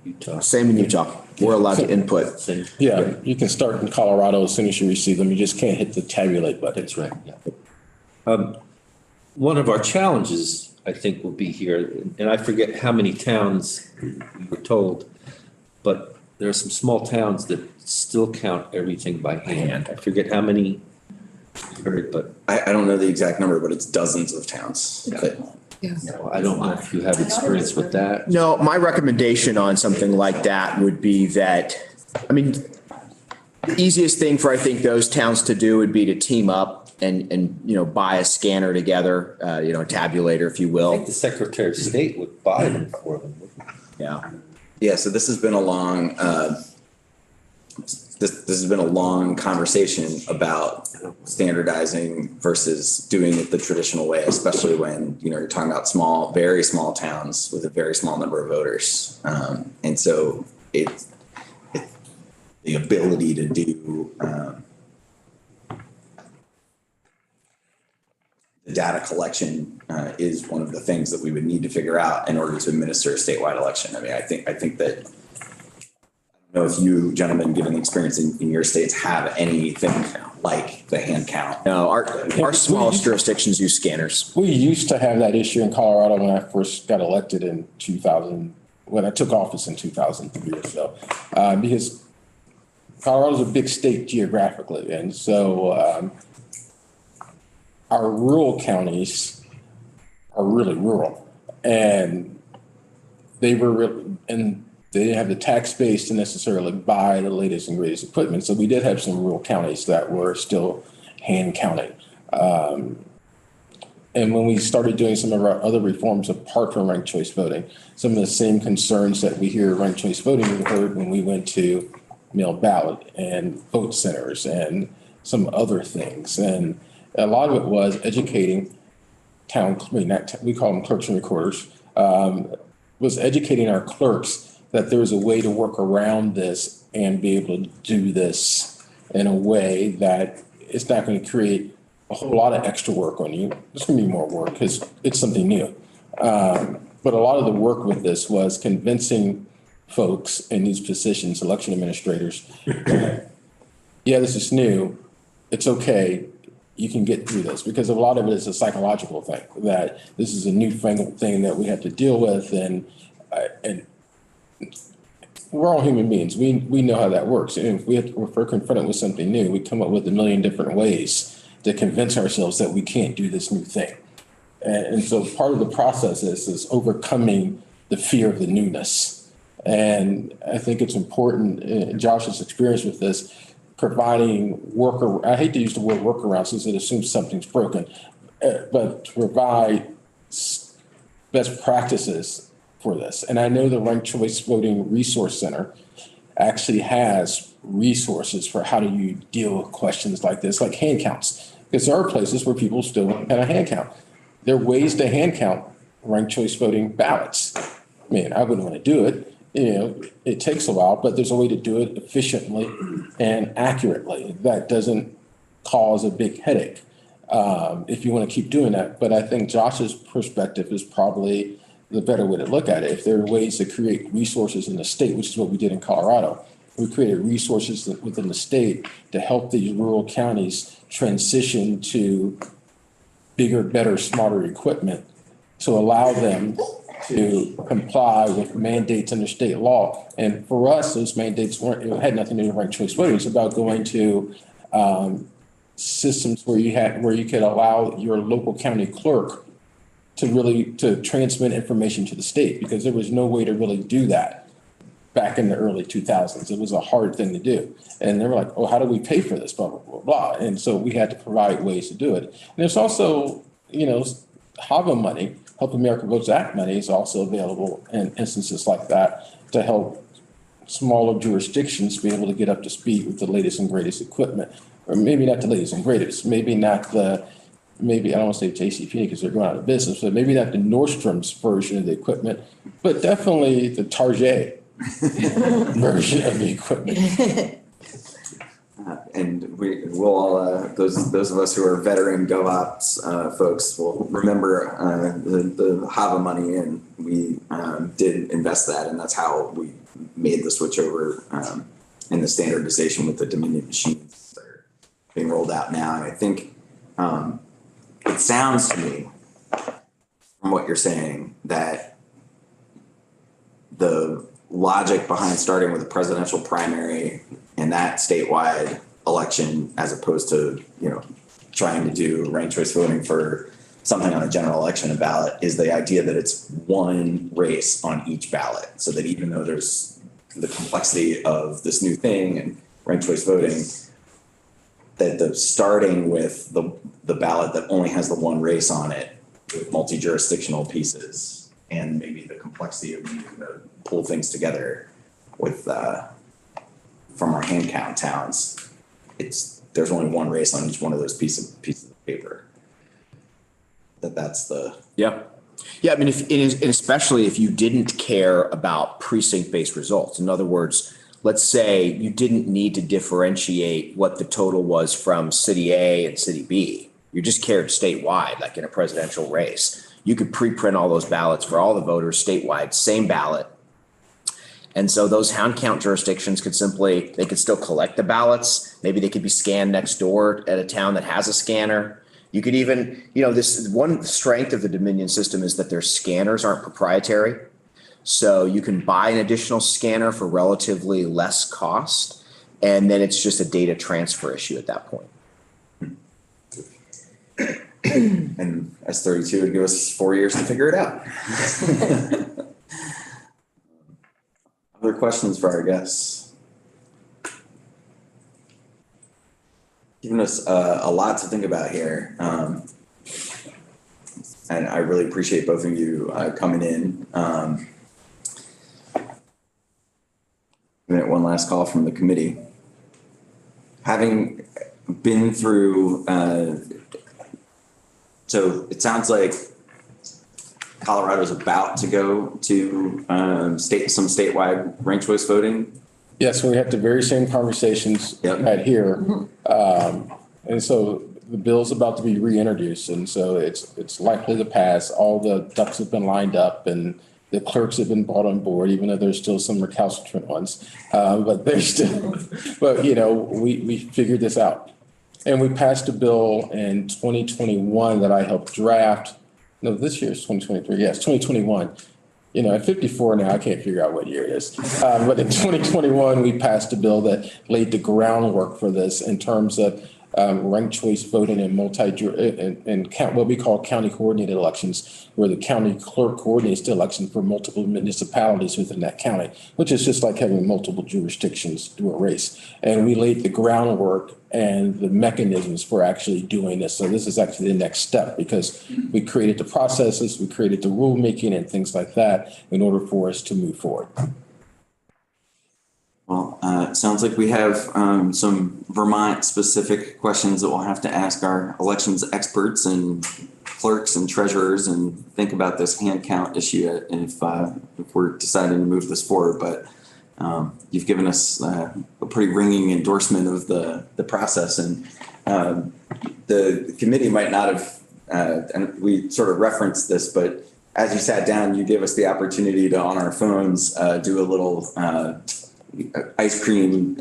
Speaker 8: Utah?
Speaker 3: Same in Utah. We're allowed to input.
Speaker 8: Same?
Speaker 2: Yeah, you can start in Colorado as soon as you receive them. You just can't hit the tabulate button.
Speaker 8: That's right, yeah. One of our challenges, I think, will be here, and I forget how many towns we were told, but there are some small towns that still count everything by hand. I forget how many you heard, but
Speaker 1: I don't know the exact number, but it's dozens of towns.
Speaker 8: I don't know if you have experience with that.
Speaker 3: No, my recommendation on something like that would be that, I mean, the easiest thing for, I think, those towns to do would be to team up and, you know, buy a scanner together, you know, a tabulator, if you
Speaker 8: I
Speaker 3: will.
Speaker 8: think the Secretary of State would buy them for them.
Speaker 3: Yeah.
Speaker 1: Yeah, so this has been a long, this has been a long conversation about standardizing versus doing it the traditional way, especially when, you know, you're talking about small, very small towns with a very small number of voters. And so it's the ability to do the data collection is one of the things that we would need to figure out in order to administer a statewide election. I mean, I think that, I don't know if you gentlemen, given the experience in your states, have anything like the hand count.
Speaker 3: No, our smallest jurisdictions use scanners.
Speaker 2: We used to have that issue in Colorado when I first got elected in 2000, when I took office in 2003 or so, because Colorado's a big state geographically. And so our rural counties are really rural, and they didn't have the tax base to necessarily buy the latest and greatest equipment. So we did have some rural counties that were still hand counting. And when we started doing some of our other reforms apart from ranked choice voting, some of the same concerns that we hear ranked choice voting, we heard when we went to mail ballot and vote centers and some other things. And a lot of it was educating we call them clerks and recorders, was educating our clerks that there's a way to work around this and be able to do this in a way that it's not going to create a whole lot of extra work on you. There's going to be more work because it's something new. But a lot of the work with this was convincing folks in these positions, election administrators, yeah, this is new. It's okay. You can get through this, because a lot of it is a psychological thing, that this is a newfangled thing that we have to deal with. And we're all human beings. We know how that works. And if we're confronted with something new, we come up with a million different ways to convince ourselves that we can't do this new thing. And so part of the process is overcoming the fear of the newness. And I think it's important, in Josh's experience with this, providing I hate to use the word workaround since it assumes something's broken, but to provide best practices for this. And I know the Ranked Choice Voting Resource Center actually has resources for how do you deal with questions like this, like hand counts, because there are places where people still want to hand count. There are ways to hand count ranked choice voting ballots. I mean, I wouldn't want to do it. You know, it takes a while, but there's a way to do it efficiently and accurately that doesn't cause a big headache if you want to keep doing that. But I think Josh's perspective is probably the better way to look at it. If there are ways to create resources in the state, which is what we did in Colorado, we created resources within the state to help these rural counties transition to bigger, better, smarter equipment to allow them to comply with mandates under state law. And for us, those mandates had nothing to do with ranked choice voting. It's about going to systems where you could allow your local county clerk to transmit information to the state, because there was no way to really do that back in the early 2000s. It was a hard thing to do. And they were like, oh, how do we pay for this? Blah, blah, blah, blah. And so we had to provide ways to do it. And there's also, HAVA money, Help America Votes Act money, is also available in instances like that to help smaller jurisdictions be able to get up to speed with the latest and greatest equipment. Or maybe not the latest and greatest, maybe not the maybe, I don't want to say JCP because they're going out of business, but maybe not the Nordstrom's version of the equipment, but definitely the Target version of the equipment.
Speaker 1: And we'll all, those of us who are veteran GovOps folks will remember the HAVA money, and we did invest that, and that's how we made the switch over in the standardization with the Dominion machines that are being rolled out now. And I think it sounds to me from what you're saying that the logic behind starting with a presidential primary and that statewide election, as opposed to, trying to do ranked choice voting for something on a general election ballot, is the idea that it's one race on each ballot. So that even though there's the complexity of this new thing and ranked choice voting, that the starting with the ballot that only has the one race on it with multi-jurisdictional pieces and maybe the complexity of needing to pull things together with from our hand count towns, there's only one race on each one of those pieces of paper. That's the
Speaker 3: Yeah. Yeah, I mean, and especially if you didn't care about precinct-based results. In other words, let's say you didn't need to differentiate what the total was from city A and city B. You just cared statewide, like in a presidential race. You could pre-print all those ballots for all the voters statewide, same ballot. And so those hound count jurisdictions could still collect the ballots. Maybe they could be scanned next door at a town that has a scanner. You could even, this one strength of the Dominion system is that their scanners aren't proprietary. So you can buy an additional scanner for relatively less cost. And then it's just a data transfer issue at that point.
Speaker 1: and S32 would give us 4 years to figure it out. Other questions for our guests? Giving us a lot to think about here. And I really appreciate both of you coming in. One last call from the committee. Having been through, so it sounds like Colorado's about to go to some statewide ranked choice voting.
Speaker 2: Yes, we had the very same conversations
Speaker 1: Yep.
Speaker 2: had here. And so the bill's about to be reintroduced. And so it's likely to pass. All the ducks have been lined up and the clerks have been brought on board, even though there's still some recalcitrant ones. But we figured this out. And we passed a bill in 2021 that I helped draft. No, this year is 2023. Yes, 2021. At 54 now, I can't figure out what year it is. But in 2021, we passed a bill that laid the groundwork for this in terms of ranked choice voting and what we call county coordinated elections, where the county clerk coordinates the election for multiple municipalities within that county, which is just like having multiple jurisdictions do a race. And we laid the groundwork and the mechanisms for actually doing this. So this is actually the next step because we created the processes, we created the rulemaking and things like that in order for us to move forward.
Speaker 1: Well, it sounds like we have some Vermont-specific questions that we'll have to ask our elections experts and clerks and treasurers and think about this hand count issue if we're deciding to move this forward. But you've given us a pretty ringing endorsement of the process, and the committee might not have, and we sort of referenced this, but as you sat down, you gave us the opportunity to, on our phones, do a little ice cream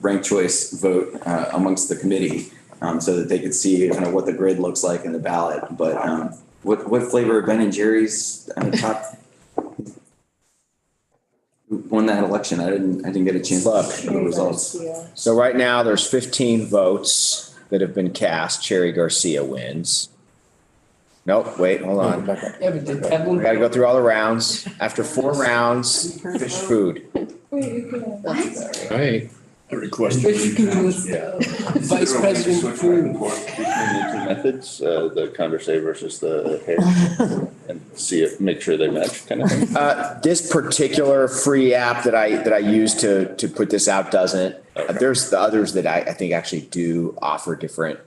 Speaker 1: ranked choice vote amongst the committee so that they could see kind of what the grid looks like in the ballot. But what flavor of Ben and Jerry's top won that election? I didn't get a chance to look at the results.
Speaker 3: So right now there's 15 votes that have been cast. Cherry Garcia wins. Nope, wait, hold on. Gotta go through all the rounds. After 4 rounds, fish food.
Speaker 8: Right.
Speaker 4: I request.
Speaker 8: Vice President
Speaker 5: Between the two methods, the Condorcet versus the hair, and make sure they match, kind of thing.
Speaker 3: This particular free app that I use to put this out doesn't.
Speaker 5: Okay.
Speaker 3: There's the others that I think actually do offer different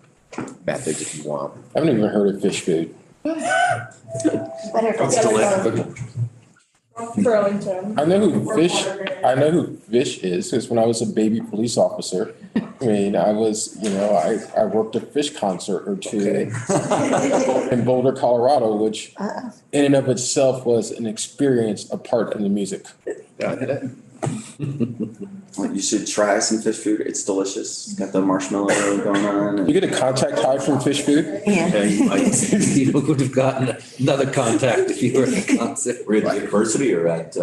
Speaker 3: methods if you want.
Speaker 2: I haven't even heard of fish food.
Speaker 7: Better.
Speaker 9: Burlington.
Speaker 2: I know who fish is, because when I was a baby police officer, I mean, I was, I worked a fish concert or two in Boulder, Colorado, which in and of itself was an experience apart from the music.
Speaker 1: Well, you should try some fish food. It's delicious. It's got the marshmallow going on.
Speaker 2: You get a contact high from fish food?
Speaker 8: Yeah, you would have gotten another contact if you were at a concert.
Speaker 10: We're at the university or at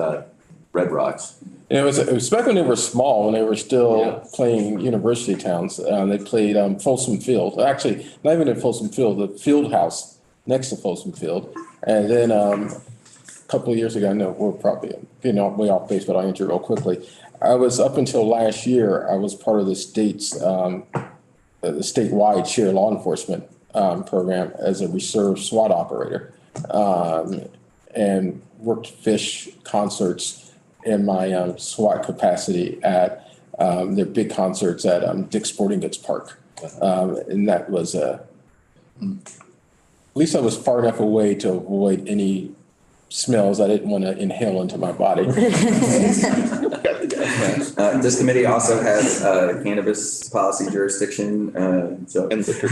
Speaker 10: Red Rocks?
Speaker 2: It was back when they were small, when they were still
Speaker 8: Yeah.
Speaker 2: playing university towns. They played Folsom Field. Actually, not even at Folsom Field, the field house next to Folsom Field. And then a couple of years ago, no, we're probably getting way off base, but I'll answer real quickly. I was up until last year, I was part of the statewide shared law enforcement program as a reserve SWAT operator, and worked fish concerts in my SWAT capacity at their big concerts at Dick's Sporting Goods Park. And that was, at least I was far enough away to avoid any smells I didn't want to inhale into my body.
Speaker 1: This committee also has cannabis policy jurisdiction, so.
Speaker 5: And liquor.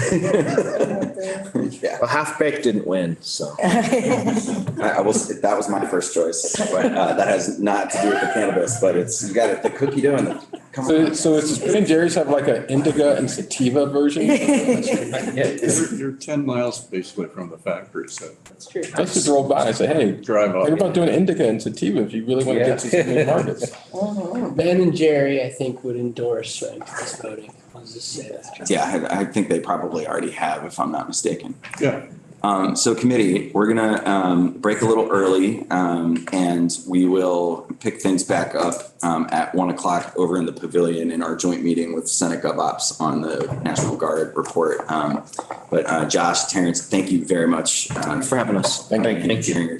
Speaker 1: Yeah,
Speaker 3: Well, Half Baked didn't win, so.
Speaker 1: I will, that was my first choice, but that has not to do with the cannabis, but it's, you got it, the cookie dough and the, come on.
Speaker 2: So does Ben and Jerry's have like an indica and sativa version?
Speaker 4: You're 10 miles basically from the factory, so
Speaker 9: That's true.
Speaker 2: I just roll by and say, hey,
Speaker 4: drive up.
Speaker 2: think about doing indica and sativa if you really want to get to some new markets.
Speaker 11: Ben and Jerry, I think, would endorse this voting. I'll just say that.
Speaker 1: Yeah, I think they probably already have, if I'm not mistaken.
Speaker 4: Yeah.
Speaker 1: So committee, we're gonna break a little early, and we will pick things back up at 1:00 over in the pavilion in our joint meeting with Senate GovOps on the National Guard report. But Josh, Terrence, thank you very much
Speaker 3: Thanks for having us.
Speaker 2: Thank you.
Speaker 1: and sharing your